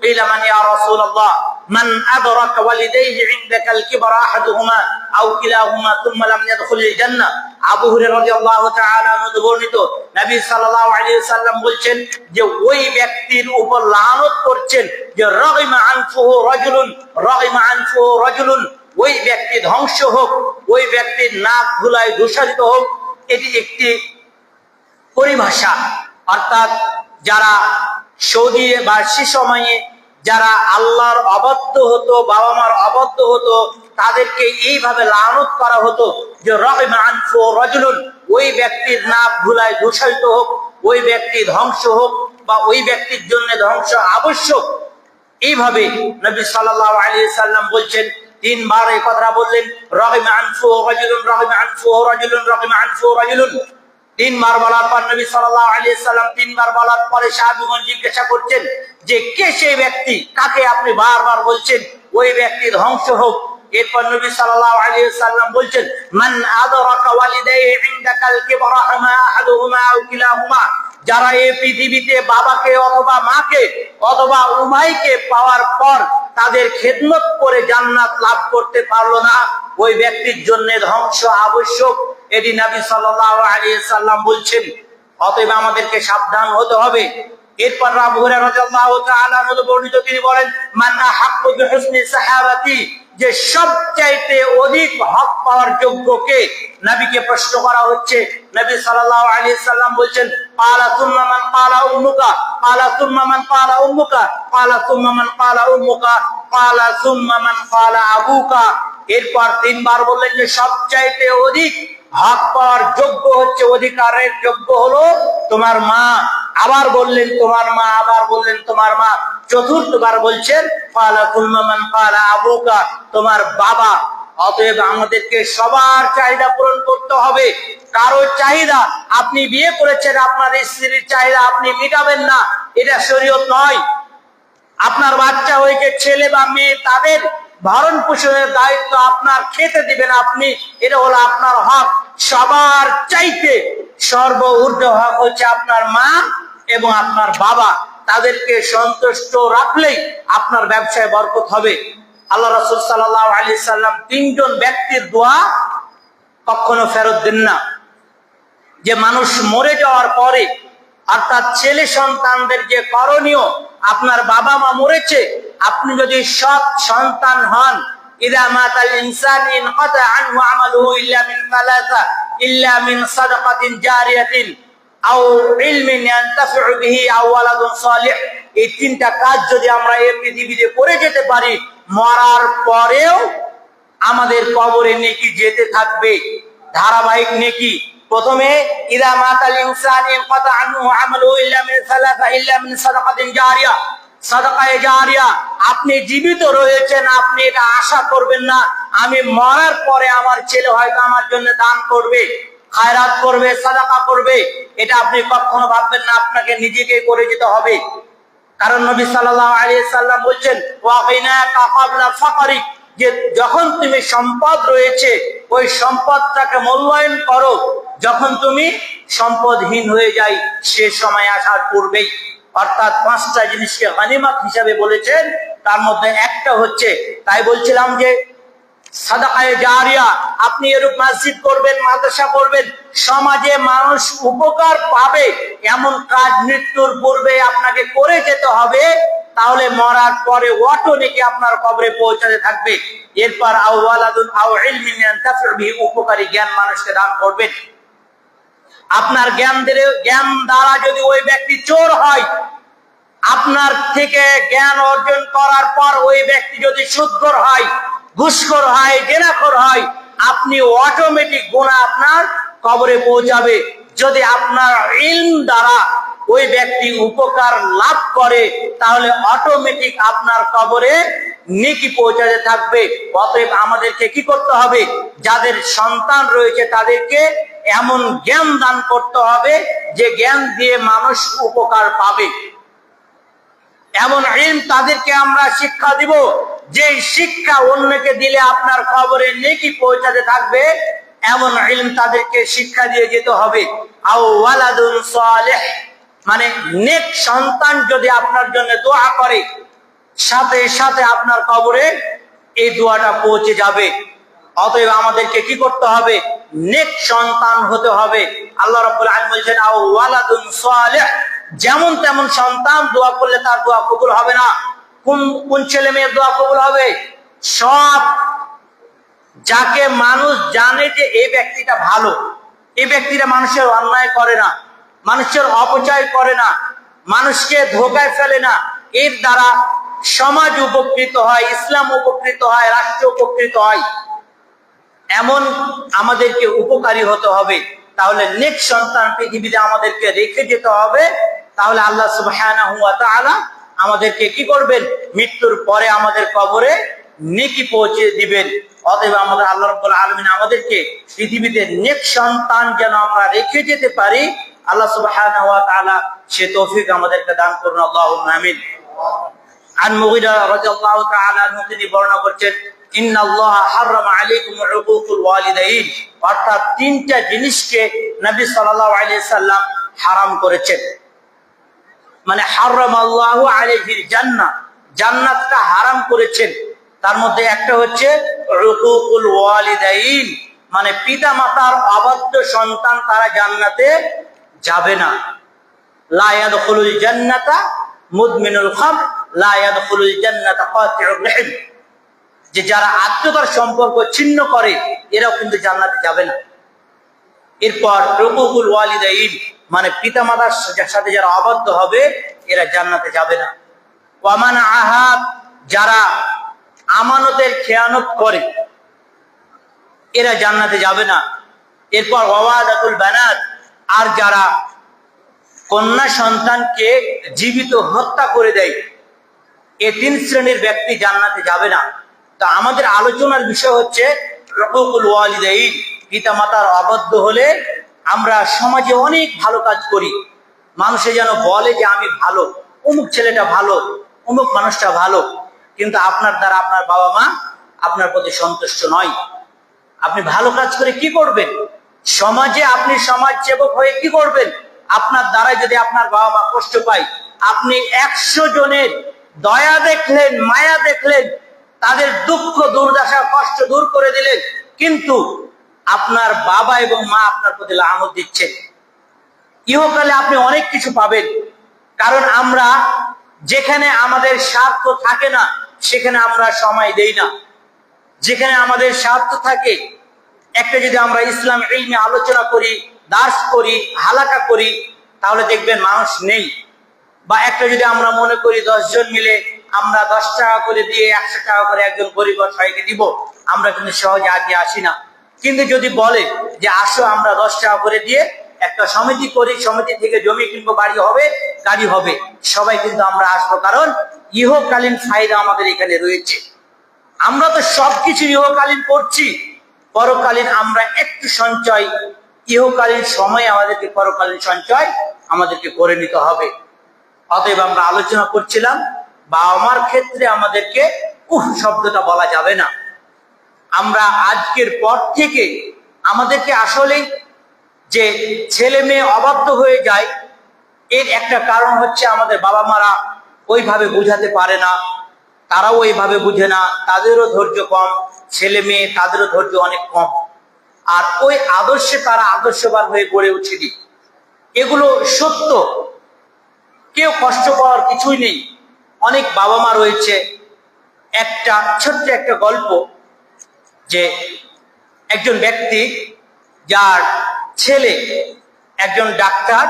Speaker 1: قيل من يا رسول الله من ادرك والديه عندك الكبر احدهما او كلاهما ثم لم يدخل الجنه। আবু হুরায়রা রাদিয়াল্লাহু তাআলা আনহু বর্ণিত নবী সাল্লাল্লাহু আলাইহি ওয়াসাল্লাম বলছেন যে ওই ব্যক্তির উপর লানত করছেন যে রাগিমা আনফুহু রাজুলুন, ওই ব্যক্তি ধ্বংস হোক, ওই ব্যক্তির নাক ধুলায় দূষিত হোক। এটি একটি পরিভাষা, অর্থাৎ যারা সৌদি বা সে সময়ে যারা আল্লাহর অবাধ্য হতো, বাবা মার অবাধ্য হতো, তাদেরকে এইভাবে লানত করা হতো যে রাগিমা আনফুহু রাজুলুন, ওই ব্যক্তির নাক ধুলায় দূষিত হোক, ওই ব্যক্তি ধ্বংস হোক বা ওই ব্যক্তির জন্য ধ্বংস আবশ্যক। এইভাবে নবী সাল্লাল্লাহু আলাইহি সাল্লাম বলছেন, তিনবার এই কথা বললেন, রাগিমা আনফুহু রাজুলুন। তিনবার বলার পর নবী সাল্লাল্লাহু আলাইহি সাল্লাম তিনবার বলার পরে সাহাবীগণ জিজ্ঞাসা করছেন যে কে সেই ব্যক্তি, কাকে আপনি বারবার বলছেন ওই ব্যক্তি ধ্বংস হোক? এরপর নবী সাল্লাল্লাহু আলাইহি সাল্লাম বলছেন, মান আদরাকা ওয়ালিদাইহি ইনদাকাল কিবরা আহাদুহুমা আও কিলাহুমা, যারা এই পৃথিবীতে বাবাকে অথবা মাকে অথবা উভয়কে পাওয়ার পর তাদের খেদমত করে জান্নাত লাভ করতে পারলো না, ওই ব্যক্তির জন্য ধ্বংস আবশ্যক। এটি নবী সাল্লাল্লাহু আলাইহি সাল্লাম বলছেন। অতএব আমাদেরকে সাবধান হতে হবে। এরপর আবু হুরায়রা রাদিয়াল্লাহু তাআলা আনহু বর্ণিত, তিনি বলেন, মান আহাক্কু বিহুসনি সাহাবাতি, যে সবচাইতে অধিক হক পাওয়ার যোগ্য কে? নবীকে প্রশ্ন করা হচ্ছে। নবী সাল্লাল্লাহু আলাইহি সাল্লাম বলছেন, ক্বালা সুম্মা মান ক্বালা উম্মুকা, ক্বালা সুম্মা মান ক্বালা উম্মুকা, ক্বালা সুম্মা মান ক্বালা উম্মুকা, ক্বালা সুম্মা মান ক্বালা আবুকা। এরপর তিনবার বললেন যে সবচাইতে অধিক হক পাওয়ার যোগ্য হচ্ছে, অধিকারের যোগ্য হলো তোমার মা। আবার বললেন তোমার মা, আবার বললেন তোমার মা। চতুর্থবার বলছেন ক্বালা সুম্মা মান ক্বালা আবুকা, তোমার বাবা। অতএব আমাদেরকে সবার চাহিদা পূরণ করতে হবে। কারো চাহিদা, আপনি বিয়ে করেছেন, আপনার স্ত্রীর চাহিদা আপনি মিটাবেন না, এটা শরীয়ত নয়। আপনার বাচ্চা হয়েছে ছেলে বা মেয়ে, তাদের ভরণ পোষণের দায়িত্ব আপনার, খেতে দিবেন আপনি, এটা হলো আপনার হক। সবার চাইতে সর্বঊর্ধ্ব হক হচ্ছে আপনার মা এবং আপনার বাবা। তাদেরকে সন্তুষ্ট রাখলেই আপনার ব্যবসায় বরকত হবে। আল্লাহ রাসূল সাল্লাল্লাহু আলাইহি সাল্লাম তিনজন ব্যক্তির দোয়া কখনো ফেরত দেন না। যে মানুষ মরে যাওয়ার পরে, অর্থাৎ ছেলে সন্তানদের যে করণীয়, আপনার বাবা মা মরেছে, আপনি যদি সৎ সন্তান হন, ইযা মাতাল ইনসান ইনকাতা আনহু আমালুহু ইল্লা মিন সালাসা, ইল্লা মিন সাদাকাতিন জারিয়াতিন আও ইলমিন ইয়ানতাফিউ বিহি আও ওয়ালাদুন সালিহ। এই তিনটা কাজ যদি আমরা এই পৃথিবীতে করে যেতে পারি, মরার পরেও আমাদের কবরে নেকি যেতে থাকবে, ধারাবাহিক নেকি। প্রথমে ইযা মাতাল ইনসান ইনকাতা আনহু আমালুহু ইল্লা মিন সালাসা ইল্লা মিন সাদাকাতিন জারিয়া, সাদাকায়ে জারিয়া। আপনি জীবিত রয়েছেন, আপনি এটা আশা করবেন না আমি মরার পরে আমার ছেলে হয়তো আমার জন্য দান করবে, খায়রাত করবে, সাদাকা করবে, এটা আপনি কখনো ভাববেন না। আপনাকে নিজেকে করে যেতে হবে। কারণ নবী সাল্লাল্লাহু আলাইহি সাল্লাম বলছেন, ওয়া গিনাকা ক্বাবলা ফাকরিক, যে যখন তুমি সম্পদ রয়েছে ওই সম্পদটাকে মূল্যায়ন করো, যখন তুমি সম্পদহীন হয়ে যাই সে সময় আসার পূর্বেই। অর্থাৎ পাঁচটা জিনিসকে গনিমত হিসাবে বলেছেন, তার মধ্যে একটা হচ্ছে, তাই বলছিলাম যে সাদাকায়ে জারিয়া। আপনি এরূপ মসজিদ করবেন, মাদ্রাসা করবেন, সমাজে মানুষ উপকার পাবে এমন কাজ মৃত্যুর পূর্বে আপনাকে করে যেতে হবে, তাহলে মরার পরে অটো নেকি আপনার কবরে পৌঁছাতে থাকবে। এরপর আও ওয়ালাদুন আও ইলমিন ইয়ানতাফিউ বিহি, উপকারী জ্ঞান মানুষকে দান করবেন। আপনার জ্ঞান দ্বারা যদি ওই ব্যক্তি চোর হয়, আপনার থেকে জ্ঞান অর্জন করার পর ওই ব্যক্তি যদি সুদখোর হয়, ঘুষখোর হয়, জেনাখোর হয়, আপনি অটোমেটিক গুনাহ আপনার কবরে পৌঁছাবে। যদি আপনার ইলম দ্বারা ওই ব্যক্তি উপকার লাভ করে, তাহলে অটোমেটিক আপনার কবরে নেকি পৌঁছাতে থাকবে। অতএব আমাদেরকে কি করতে হবে? যাদের সন্তান রয়েছে তাদেরকে এমন জ্ঞান দান করতে হবে যে জ্ঞান দিয়ে মানুষ উপকার পাবে। এমন ইলম তাদেরকে আমরা শিক্ষা দিব যে শিক্ষা অন্যকে দিলে আপনার কবরে নেকি পৌঁছাতে থাকবে। এমন ইলম তাদেরকে শিক্ষা দিয়ে যেতে হবে। আও ওয়ালাদুন সালিহ, মানে নেক সন্তান যদি আপনার জন্য দোয়া করে, সাথে সাথে আপনার কবরে এই দোয়াটা পৌঁছে যাবে। অতএব আমাদেরকে কি করতে হবে? নেক সন্তান হতে হবে। আল্লাহ রাব্বুল আলামিন বলেছেন আও ওয়ালাদুন সালিহ, যেমন তেমন সন্তান দোয়া করলে তার দোয়া কবুল হবে না। কোন ছেলে মেয়ের দোয়া কবুল হবে? সব যাকে মানুষ জানে যে এই ব্যক্তিটা ভালো, এই ব্যক্তিটা মানুষের অন্যায় করে না, মানুষের অপচয় করে না, মানুষকে ধোকায় ফেলে না, এর দ্বারা সমাজ উপকৃত হয়, ইসলাম উপকৃত হয়, রাষ্ট্র উপকৃত হয়। এমন আমাদেরকে উপকারী হতে হবে। তাহলে নেক সন্তান পৃথিবীতে আমাদেরকে রেখে যেতে হবে। তাহলে আল্লাহ সুবহানাহু ওয়া তাআলা আমাদেরকে কি করবেন? মৃত্যুর পরে আমাদের কবরে নেকি পৌঁছে দিবেন। অতএব আমাদের আল্লাহ রাব্বুল আলামিন আমাদেরকে পৃথিবীতে নেক সন্তান যেন আমরা রেখে যেতে পারি, আল্লাহ সুবহানাহু ওয়া তাআলা সে তৌফিক আমাদেরকে দান করুন। আল্লাহুম্মা আমিন। আন মুগীরা রাদিয়াল্লাহু তাআলা আনহু তিনি বর্ণনা করছেন, ইন্নাল্লাহা হারামা আলাইকুম উকুকুল ওয়ালিদাইন, অর্থাৎ তিনটা জিনিসকে নবী সাল্লাল্লাহু আলাইহি সাল্লাম হারাম করেছেন। মানে হারামাল্লাহু আলাইহিল জান্নাহ, জান্নাতটা হারাম করেছেন। তার মধ্যে একটা হচ্ছে উকুকুল ওয়ালিদাইন, মানে পিতা মাতার অবাধ্য সন্তান তারা জান্নাতে যাবে না। লা ইয়াদখুলুল জান্নাতা মুদমিনুল খামর, লা ইয়াদখুলুল জান্নাতা কাতিউর রহিম, যে যারা আত্মীয়তার সম্পর্ক ছিন্ন করে এরা কিন্তু জান্নাতে যাবে না। এরপর উকুকুল ওয়ালিদাইন, মানে পিতা মাতার সাথে যারা অবাধ্য হবে এরা জান্নাতে যাবে না। ওয়ামান আহাদ, যারা আমানতের খেয়ানত করে এরা জান্নাতে যাবে না। এরপর ওয়াওয়াদাতুল বানাত, আর যারা কন্যা সন্তানকে জীবিত হত্যা করে দেয়, এই তিন শ্রেণীর ব্যক্তি জান্নাতে যাবে না। তা আমাদের আলোচনার বিষয় হচ্ছে উকুকুল ওয়ালিদাইন, পিতা মাতার অবাধ্য হলে আমরা সমাজে অনেক ভালো কাজ করি, মানুষে যেন বলে যে আমি ভালো, অমুক ছেলেটা ভালো, অমুক মানুষটা ভালো, কিন্তু আপনার দ্বারা আপনার বাবা মা আপনার প্রতি সন্তুষ্ট নয়। আপনি ভালো কাজ করে কি করবেন? সমাজে আপনি সমাজ সেবক হয়ে কি করবেন? আপনার দ্বারা যদি আপনার বাবা মা কষ্ট পায়, আপনি 100 জনের দয়া দেখলেন, মায়া দেখলেন, তাদের দুঃখ দুর্দশা কষ্ট দূর করে দিলেন, কিন্তু আপনার বাবা এবং মা আপনার প্রতি লানত দিচ্ছেন। ইহকালে আপনি অনেক কিছু পাবেন, কারণ আমরা যেখানে আমাদের স্বার্থ থাকে না সেখানে আমরা সময় দেই না। যেখানে আমাদের স্বার্থ থাকে, একটা যদি আমরা ইসলাম ইলমে আলোচনা করি, দার্স করি, হালাকা করি, তাহলে দেখবেন মানুষ নেই। বা একটা যদি আমরা মনে করি 10 জন মিলে আমরা 10 টাকা করে দিয়ে 100 টাকা করে একজন গরিব অসহায়কে দিব, আমরা কিন্তু সহজে আগে আসি না। কিন্তু যদি বলে যে আসো আমরা 10 টাকা করে দিয়ে একটা সমিতি করি, সমিতি থেকে জমি কিনবো, বাড়ি হবে, গাড়ি হবে, সবাই কিন্তু আমরা আসবো, কারণ ইহকালীন ফায়দা আমাদের এখানে রয়েছে। আমরা তো সবকিছু ইহকালীন করছি, পরকালীন আমরা একটু সঞ্চয়, ইহকালীন সময় আমাদেরকে পরকালীন সঞ্চয় আমাদেরকে করে নিতে হবে। অতএব আমরা আলোচনা করছিলাম বাবা মার ক্ষেত্রে আমাদেরকে শব্দটা বলা যাবে না। আমরা আজকের পর থেকে আমাদেরকে আসলে যে ছেলে মেয়ে অবাধ্য হয়ে যায়, এর একটা কারণ হচ্ছে আমাদের বাবা মারা ওইভাবে বুঝাতে পারে না, তারাও ওইভাবে বুঝে না, তাদেরও ধৈর্য কম, ছেলে মেয়ে তাদেরও ধৈর্য অনেক কম, আর ওই আদর্শে তারা আদর্শবান হয়ে গড়ে উঠেনি। এগুলো সত্য, কেউ কষ্ট পাওয়ার কিছুই নেই। অনেক বাবা মা রয়েছে, একটা ছোট্ট একটা গল্প, যে একজন ব্যক্তি যার ছেলে একজন ডাক্তার,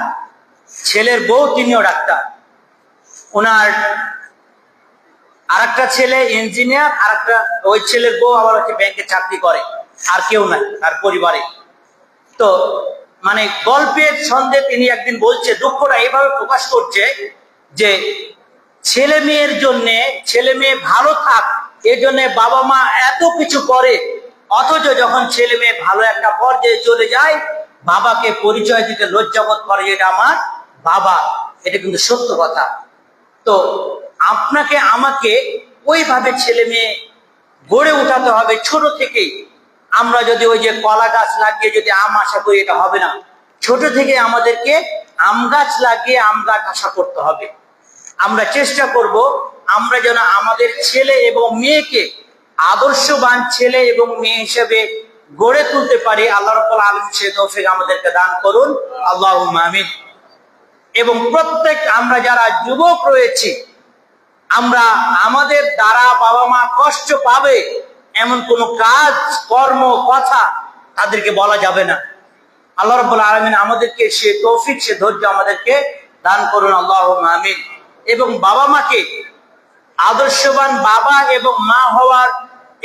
Speaker 1: ছেলের বউ তিনিও ডাক্তার, ওনার আরেকটা ছেলে ইঞ্জিনিয়ার, আরেকটা ওই ছেলের বউ আবার হচ্ছে ব্যাংকে চাকরি করে, আর কেউ নাই তার পরিবারে। তো মানে গল্পের ছন্দে তিনি একদিন বলছে, দুঃখটা এইভাবে প্রকাশ করছে যে ছেলে মেয়ের জন্য, ছেলে মেয়ে ভালো থাক এজন্য বাবা মা এত কিছু করে, অথচ যখন ছেলে মেয়ে ভালো একটা পর্যায়ে চলে যায় বাবাকে পরিচয় দিতে লজ্জাবোধ করে, এটা আমার বাবা। এটা কিন্তু সত্য কথা। তো আপনাকে আমাকে ওইভাবে ছেলে মেয়ে গড়ে উঠাতে হবে ছোট থেকেই। আমরা যদি ওই যে কলা গাছ লাগিয়ে যদি আম আশা করি, এটা হবে না। ছোট থেকে আমাদেরকে আম গাছ লাগিয়ে আম গাছ আশা করতে হবে। আমরা চেষ্টা করব আমরা যেন আমাদের ছেলে এবং মেয়েকে আদর্শবান ছেলে এবং মেয়ে হিসেবে গড়ে তুলতে পারি। আল্লাহ রাব্বুল আলামিন সে তৌফিক আমাদেরকে দান করুন, আল্লাহুম্মা আমিন। এবং প্রত্যেক আমরা যারা যুবক রয়েছি, আমরা আমাদের দ্বারা বাবা মা কষ্ট পাবে এমন কোন কাজ কর্ম কথা তাদেরকে বলা যাবে না। আল্লাহ রাব্বুল আলামিন আমাদেরকে সে তৌফিক সে ধৈর্য আমাদেরকে দান করুন, আল্লাহুম্মা আমিন। এবং বাবা মাকে আদর্শবান বাবা এবং মা হওয়ার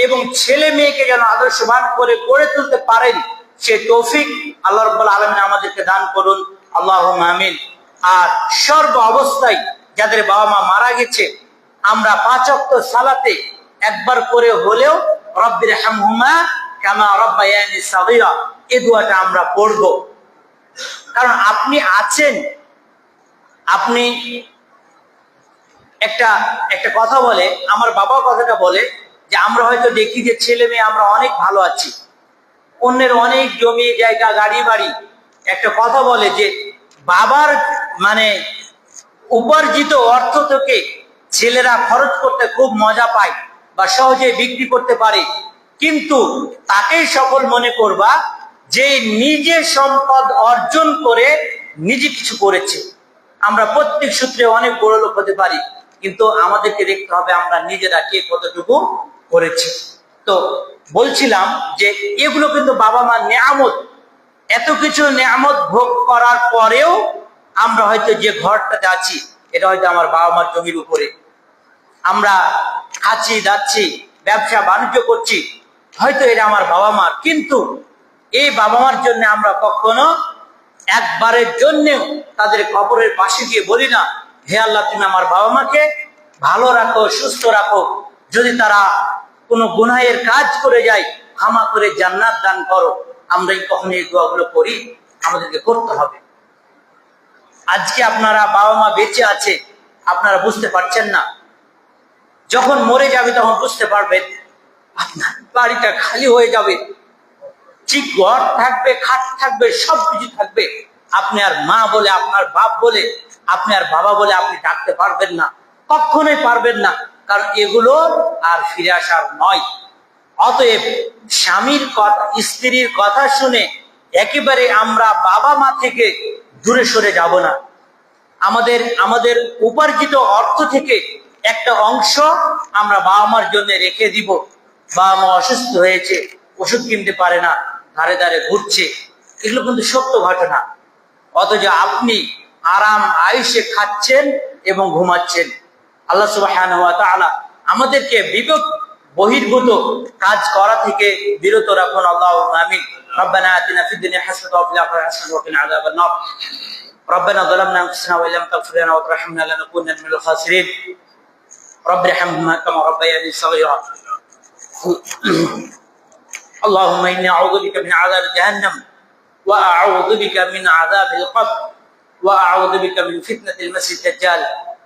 Speaker 1: এবং ছেলে মেয়েকে যেন আদর্শবান করে গড়ে তুলতে পারেন সে তৌফিক আল্লাহ রাব্বুল আলামিন আমাদেরকে দান করুন, আল্লাহুম্মা আমিন। আর সর্ব অবস্থায় যাদের বাবা মা মারা গেছে, আমরা 5 ওয়াক্ত সালাতে একবার করে হলেও রব্বির হামহুমা কামা রাব্বায়ানি সাগীরা এই দোয়াটা আমরা পড়ব। কারণ আপনি আছেন, আপনি একটা কথা বলে, আমার বাবা কথাটা বলে যে আমরা হয়তো দেখি যে ছেলে মেয়ে আমরা অনেক ভালো আছি, অন্যের অনেক জমি জায়গা গাড়ি বাড়ি। একটা কথা বলে যে বাবার মানে উপার্জিত অর্থ থেকে ছেলেরা খরচ করতে খুব মজা পায় বা সহজে বিক্রি করতে পারে, কিন্তু তাকেই সফল মনে করবা যে নিজে সম্পদ অর্জন করে নিজে কিছু করেছে। আমরা প্রত্যেক সূত্রে অনেক বড় লোক হতে পারি, কিন্তু আমাদেরকে দেখতে হবে আমরা নিজেরা কে কতটুকু করেছি। তো বলছিলাম যে এগুলো কিন্তু বাবা মা নেয়ামত। এত কিছু নেয়ামত ভোগ করার পরেও আমরা হয়তো যে ঘরটাতে আছি এটা হয়তো আমার বাবা মার জমির উপরে, আমরা খাচ্ছি যাচ্ছি ব্যবসা বাণিজ্য করছি, হয়তো এটা আমার বাবা মার, কিন্তু এই বাবা মার জন্য আমরা কখনো একবারের জন্যেও তাদের কবরের পাশে গিয়ে বলি না, হে আল্লাহ তুমি আমার বাবা মাকে ভালো রাখো, সুস্থ রাখো, যদি তারা কোনো গুনাহের কাজ করে যায় ক্ষমা করে জান্নাত দান করো। আমরা কখনো এই দোয়াগুলো করি? আমাদেরকে করতে হবে। আজকে আপনারা বাবা মা বেঁচে আছে, আপনারা বুঝতে পারছেন না, যখন মরে যাবে তখন বুঝতে পারবেন। আপনার বাড়িটা খালি হয়ে যাবে, ঠিক ঘর থাকবে, খাট থাকবে, সবকিছু থাকবে, আপনি আর মা বলে, আপনার বাপ বলে, আপনি আর বাবা বলে আপনি ডাকতে পারবেন না, কখনোই পারবেন না। কারণ এগুলো আর ফিরে আসার নয়। অতএব স্বামীর কথা, স্ত্রীর কথা শুনে একেবারে আমরা বাবা মা থেকে দূরে সরে যাব না। আমাদের উপার্জিত অর্থ থেকে একটা অংশ আমরা বাবা মার জন্য রেখে দিব। বাবা মা অসুস্থ হয়েছে, ওষুধ কিনতে পারে না, ধারে ধারে ঘুরছে, এগুলো কিন্তু সত্য ঘটনা। অথচ আপনি আরাম আয়েশে খাচ্ছেন এবং ঘুমাচ্ছেন। আল্লাহ সুবহানাহু ওয়া তাআলা আমাদেরকে বিবেক বহির্ভূত কাজ করা থেকে বিরত রাখুন, আল্লাহুম্মা আমিন। রব্বানা আতিনা ফিদ দুনিয়া হাসানাতাও ওয়া ফিল আখিরাতি হাসানাতাও ওয়া কিনা আযাবান নার। ربنا ظلمنا انفسنا وان لم تغفر لنا وترحمنا لنكونن من الخاسرين. رب ارحمهما كما ربياني صغيرا. اللهم اني اعوذ بك من عذاب جهنم واعوذ بك من عذاب القبر واعوذ بك من فتنة المسيح الدجال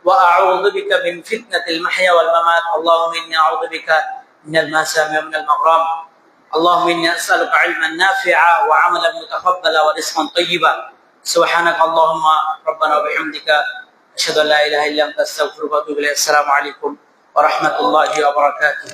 Speaker 1: واعوذ بك من فتنة المحيا والممات. اللهم اني اعوذ بك من الماساة ومن المغرام. اللهم اني اسالك علما نافعا وعملا متقبلا ورزقا طيبا. سبحانك اللهم ربنا وبحمدك أشهد أن لا إله إلا أنت أستغفرك وأتوب إليك. السلام عليكم ورحمة الله وبركاته.